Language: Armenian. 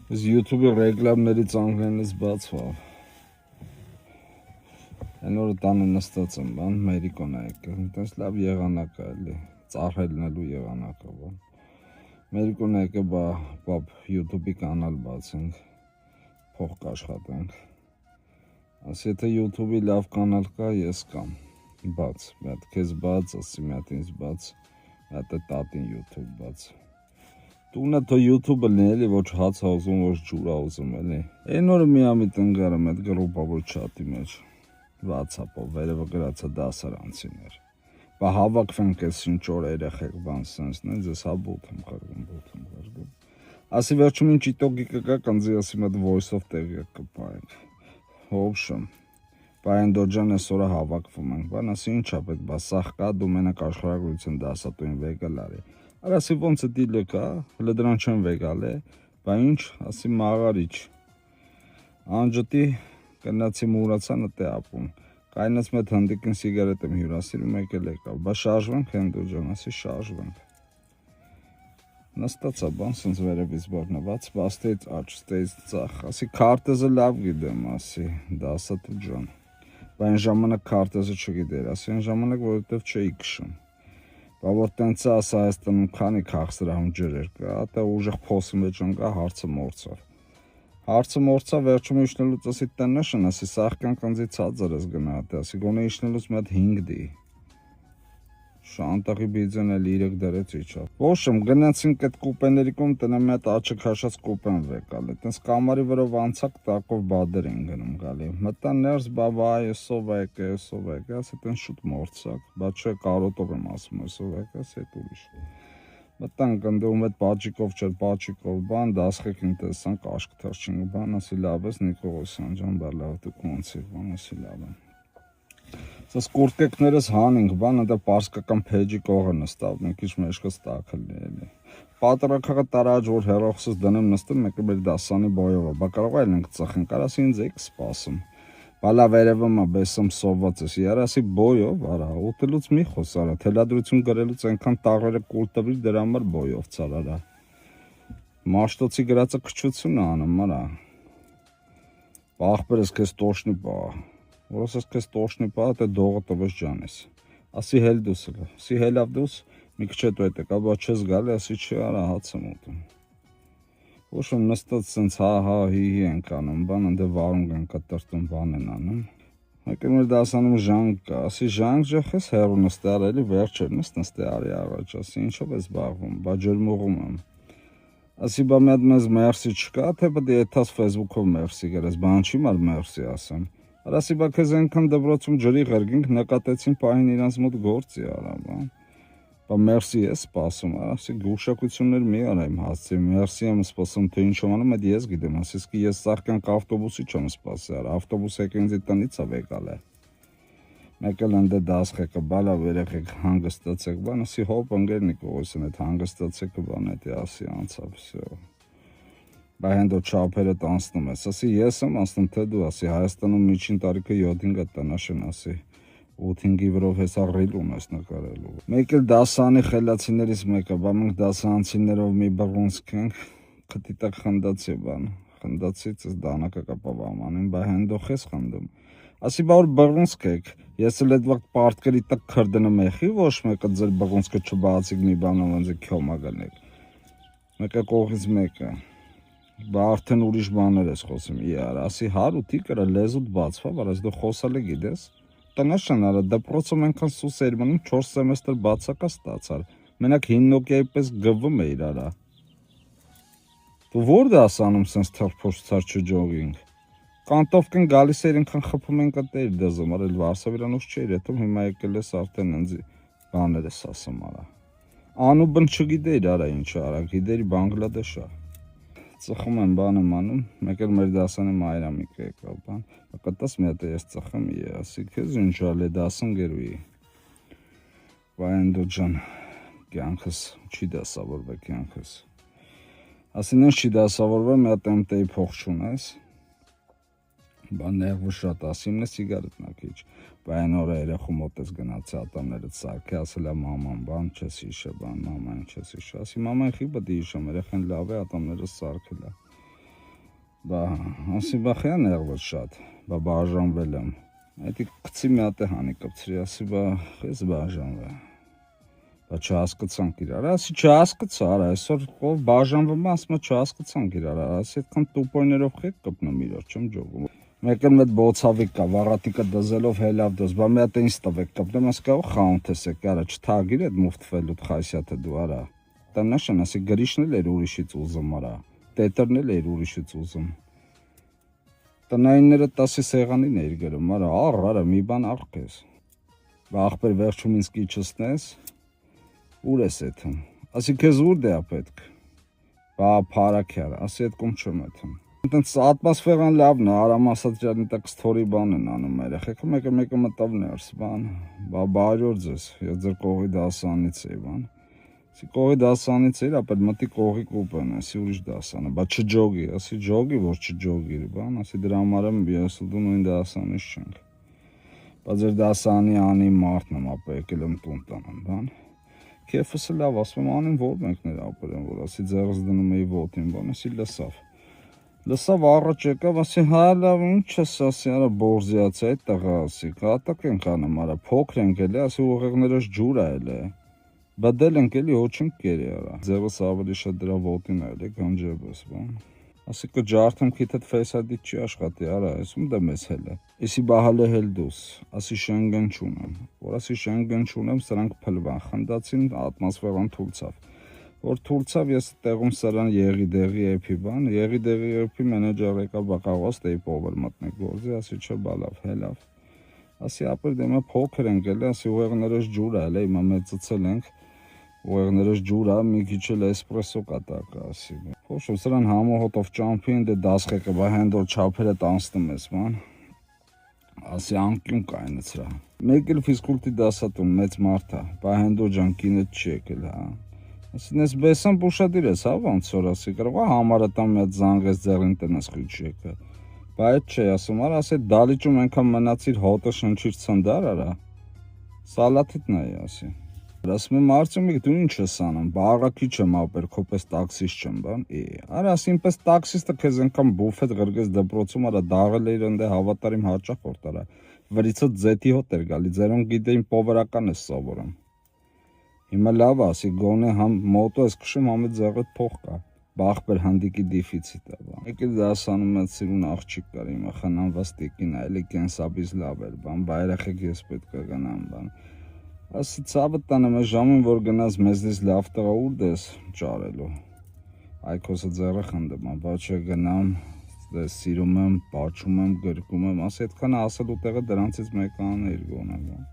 Այս YouTube-ի ռեկլամներից անգլերենից բացվավ։ Այն օրը տանը նստած եմ, բան, Մերիկոն է եկել, այնտես լավ եղանակ է էլի, ծաղրելնելու եղանակը, բան։ Մերիկոն է եկել, բապ, YouTube-ի կանալ բացենք, փող կաշխատենք։ Ասի, եթե YouTube-ի լավ կանալ կա, ես կամ, բաց, մի հատ քեզ բաց, ասի մի հատ ինձ բաց, մի հատ է տատին YouTube բաց։ Տունը թո YouTube-ը լինի էլի, ոչ հաց ա ուզում, ոչ ջուր ա ուզում էլի։ Այն օրը միամիտ ընկարեմ այդ գրոպավոր չաթի մեջ, WhatsApp-ով, վերևը գրած է դասարանցիներ։ Բա հավաքվենք այս ինչ օր երեխեք բան սենսն են, ձեզ հա բութ եմ խրգում։ Ասի վերջում ինչ իտոգի կգա, կանձի ասի մատ voice-ով տեղյակ կպայենք։ Հովշմ, բա Էնդոջան այս օրը հավաքվում ենք, բան ասի ինչ ա պետք, բա սաղ կա, դու մենակ աշխարհագրություն դասատուին վեգալ արի։ Ասի ոնց է դիլը կա, հլը դրան չեմ վեգալ է, բա ինչ, ասի մաղարիչ։ Անջտի կնացի մուրացան ըտե ապում, կայնած մետ հնդիկին սիգարետ եմ հյուրասիրում եկել եկավ, բա շարժվենք Էնդոջան, ասի շարժվենք։ Նստացա բան, սենց վերևից բորնված, բաստեից աչ, ստեից ծախ, ասի քարտեզը լավ գիտեմ, ասի, դասատու ջան, բա այն ժամանակ քարտեզը չգիտեր, ասի այն ժամանակ, որովհետև չէի քշում։ Բա որ տենց է ասա Հայաստանում քանի քաղցրահում ջրեր կա, տա ուժեղ փոսի մեջ ընկա հարցը մորցավ։ Հարցը մորցավ վերջում իջնելուց ասի տնաշն, ասի սաղկյան կնձի ցածր ես գնա, ասի գոնե իջնելուց մի հատ 5 դի։ Շանտաղի բիձեն էլ 3 դրեց իջավ։ Ոშմ գնացինք այդ կուպեների կողմ տնա մի հատ աչը քաշած կուպեն վեկալ, այտենց կամարի վրով անցակ տակով բադեր են գնում գալի։ Մտա ներս բավայ սով եկե, ասի այտենց շուտ մորցակ, բա չէ կարոտով եմ ասում, սով եկե, ասի այդ ուրիշ։ Մտանք ընդդում այդ պաճիկով չէր, պաճիկով բան, դասխեքին տեսանք, աշկ թրջինք, բան, ասի լավ ես Նիկողոսյան ջան, բա լավ դուք ոնց եք, բան, ասի լավ եմ։ Սա կուրտկեքներս հանինք, բան, ընդ պարսկական փեջի կողը նստավ, մի քիչ մեջքս տաքել էլի։ Պատրակը տարած որ հերոսս դնեմ նստում, մեկը մեր դասանի բոյով, բա կարող է ենք ծխենք, արասի ինձ եք սպասում։ Բա լավ երևում է, բեսում սոված ես, երասի բոյով, արա, ուտելուց մի խոս արա, թելադրություն գրելուց այնքան տաղերը կուլ տվիր դրա համար բոյով ծարարա։ Մաշտոցի գրածը քչություն է անում, արա։ Ախպերս քեզ տոշնի պա։ Որոսս քեզ տոշնի պա, թե դողը տվես ջանես։ Ասի հել դուս ելա, ասի հելավ դուս, մի քիչ հետո է տեկա, բա չես գալի, ասի չի արա հաց եմ ուտում։ Ոշում նստած սենց հա հի ենք անում, բան ընդ վարունգ են կտրտում բան են անում։ Մեկը մեր դասանում ժանկ կա, ասի ժանկ ջախես հեռու նստի արելի վերջեր նստի արի առաջ, ասի ինչով ես զբաղվում, բա ջերմուղում եմ։ Ասի բա մի հատ մեզ մերսի չկա, թե պետք է եթաս Facebook-ով մերսի գրես, բան չի մար մերսի ասեմ։ Ասի բա քեզ այնքան դպրոցում ջրի ղրգինք նկատեցին պահին իրանց մոտ գործի արա, բան։ Բա մերսի ես սպասում, ասի գուշակություններ մի արեմ հասցի, մերսի եմ սպասում, թե ինչով անում այդ ես գիտեմ, ասի ես սաղկյանք ավտոբուսի չեմ սպասի արա, ավտոբուսը ինձ տնից է վեկալ է։ Մեկ էլ ընդ դասխեկը, բալա երեխեք հանգստացեք, բան, ասի հոպ ընկեր Նիկողոսյան, այդ հանգստացեկը բան էդի ասի անցավ, վсё։ Բա հենդո չափերը տանցնում ես, ասի ես եմ անցնում, թե դու, ասի Հայաստանում միջին տարիքը 7-ը տնաշեն, ասի 8-ի վրով հեսա ռիլ ունես նկարելու։ Մեկ էլ դասանի խելացիներից մեկը, բա մենք դասանցիներով մի բռունցք ենք, խտի տակ խնդացի բան, խնդացից ես դանակը կապավ ամանին, բա հենդող ես խնդում։ Ասի բա որ բռունցք եք, ես էլ այդ վաղ պարտկերի տակ քրդնում եղի, ոչ մեկը ձեր բռունցքը չբացիկ մի բանով ընձի քյոմա գնեք։ Մեկը կողից մեկը։ Բա արդեն ուրիշ բաներ ես խոսում, իար, ասի հարութի կրա լեզուտ բացվա, բայց դու խոսալ է գիտես։ Տնաշն արա դպրոցում այնքան սուս էր մնում 4 սեմեստր բացակա ստացար։ Մենակ 5 նոկիայի պես գվում էիր արա։ Դու որ դասանում սենց թրփոշ ցար չջողինք։ Կանտովկեն գալիս էր այնքան խփում ենք ատեր դզում, արել Վարշավիրանոց չէր, հետո հիմա եկել ես արդեն ինձ բաներ ես ասում արա։ Անուբն չգիտեիր արա ինչ արա, գիտեիր Բանգլադեշա։ Ծխում եմ բան եմ անում, մեկ էլ մեր դասանի մայրամիկը եկավ բան, կտաս մի հատ ես ծխեմ, ասի քեզ ինչ ալ է դասն գերուի։ Բա Էնդոջան, կյանքս չի դասավորվե կյանքս։ Ասին ինչ չի դասավորվե, մի հատ MT-ի փող չունես։ Բա ներվը շատ ասիմն է սիգարետ նակիչ, Այն օրը երեխու մոտ ես գնացի ատամներդ սարքի, ասել է մաման, բան չես հիշե, բան, մաման չես հիշե, ասի մաման խի բդի հիշեմ, երեխեն լավ է ատամներս սարքել է, բա, ասի բա խի նեղվել շատ, բա բաժանվել եմ, այդի կծի մի հատ է հանի կպցրի, ասի բա խես բաժանվել, բա չհասկացանք իրար, ասի չհասկացա, արա, այսօր ով բաժանվում է, ասում է չհասկացանք իրար, ասի այդքան տուպոյներով խեք կպնում իրար, չեմ ջոգում։ Մեկ էլ մեծ բոցավիկ կա, վաղատիկը դզելով հելավ դոս, բա մի հատ է ինձ տվեք կպնեմ, ասի կավ խանութ ես եք, արա, չթագիր էդ մուվտվելու խայսյաթը դու, արա, տնաշն, ասի գրիշն էլ էր ուրիշից ուզում, արա, տետերն էլ էր ուրիշից ուզում, տնայինները տասի սեղանին էիր գրում, արա, արա, մի բան աղք ես, բա աղբեր վերջում ինձ կի չսնես, ուր ես էթում, ասի կեզ ուր դեա պետք, բա պարակ յար, ասի էդ կում չում էթում, Տենց ատմոսֆերան լավն է, Արամ Ասատրյանի տակ սթորի բան են անում երեխեքը, մեկը մտավ ներս, բան, բա բարյոր ձեզ, ես ձեր կողի դասանից էի, բան, ասի կողի դասանից էիր, ապել մտի կողի կուպեն, ասի ուրիշ դասանը, բա չջոգի, ասի ջոգի, որ չջոգի, բան, ասի դրա համար եմ ես ու դու նույն դասանից չենք, բա ձեր դասանի անի մարդն եմ, ապա եկել եմ տուն տանեմ, բան, կեֆս լավ, ասում եմ անին որ մեկներ ապել են, որ ասի ձեղս դնում էի ոտին, բան, ասի լսավ Լսավ առաջ եկավ, ասի հա լավ ինչ ես, ասի արա բորզիացի այդ տղա, ասի կատակ ենք անում, արա փոքր ենք էլի, ասի ուղեղներս ջուր է էլի, բդել ենք էլի հոչինք կերի արա, ձևս ավելի շատ դրա ոտին է էլի, գանջեբս, բան, ասի կջարդեմ քիթդ ֆեյսադիտ չի աշխատի, արա, այսում դեմ ես հել է, իսի բահալ է հել դուս, ասի շենգեն չունեմ, որ ասի շենգեն չունեմ, սրանք փլվան, խնդացին ատմոսֆերան թուլցավ Որ թուրցավ ես տեղում սրան եղի-դեղի էպի բան, եղի-դեղի էպի մենեջար եկավ բակաղոս տեի պովել մտնեք գործի, ասի չէ բալավ, հելավ, ասի ապր դեմը փոքր ենք էլի, ասի ուղեղներս ջուր է էլի, հիմա մեծացել ենք, ուղեղներս ջուր է, մի քիչ էլ էսպրեսո կատակ ասի, փոշով սրան համոհոտով ճամփին դե դասխեկը, բա հենդոր չափերը տանցնում ես, ման, ասի անկյուն կայնը ծրա, մեկ էլ ֆիզկուլտի դասատուն, մեծ մարդ է, բա հենդոր ջան կինը չի եկել, հա Ասին ես բեսան պուշադիր ես, հա ոնց որ ասի, կարող է համարը տամ մի հատ զանգես ձեղին տնես խույչ եկը, բա այդ չէ, ասում արա, ասի դալիճում ենքան մնացիր հոտը շնչիր ծնդար արա, սալաթիթն է, ասի, ասում եմ արծումիկ դու ինչ ես անում, բա աղակի չեմ ապեր, քո պես տաքսիստ չեմ, բան, արա ասի ինպես տաքսիստը քեզ ենքան բուֆետ գրգես դպրոցում արա, դաղել էիր ընդե հավատարիմ հաճախորդ արա, վրիցոտ ձետի հոտ էր գալի, ձերոն գիտեին պովերական ես սովորում Հիմա լավ ասի գոնե համ մոտո ես քշում համ այդ ձեղդ փող կա բախբեր հանդիկի դեֆիցիտ է բան եկել դասանում այդ սիրուն աղջիկ կար հիմա խնամված տիկին է էլի կենսաբիզ լավ էր բան բա երեխեք ես պետք է գնամ բան ասի ցավը տանեմ այս ժամին որ գնաս մեզնից լավ տղա ուր դես ճարելու այքոսը ձեռը խնդեմ բա չէ գնամ սիրում եմ պաչում եմ գրկում եմ ասի այդքան ասելու տեղը դրանցից մեկը աներ գոնե բան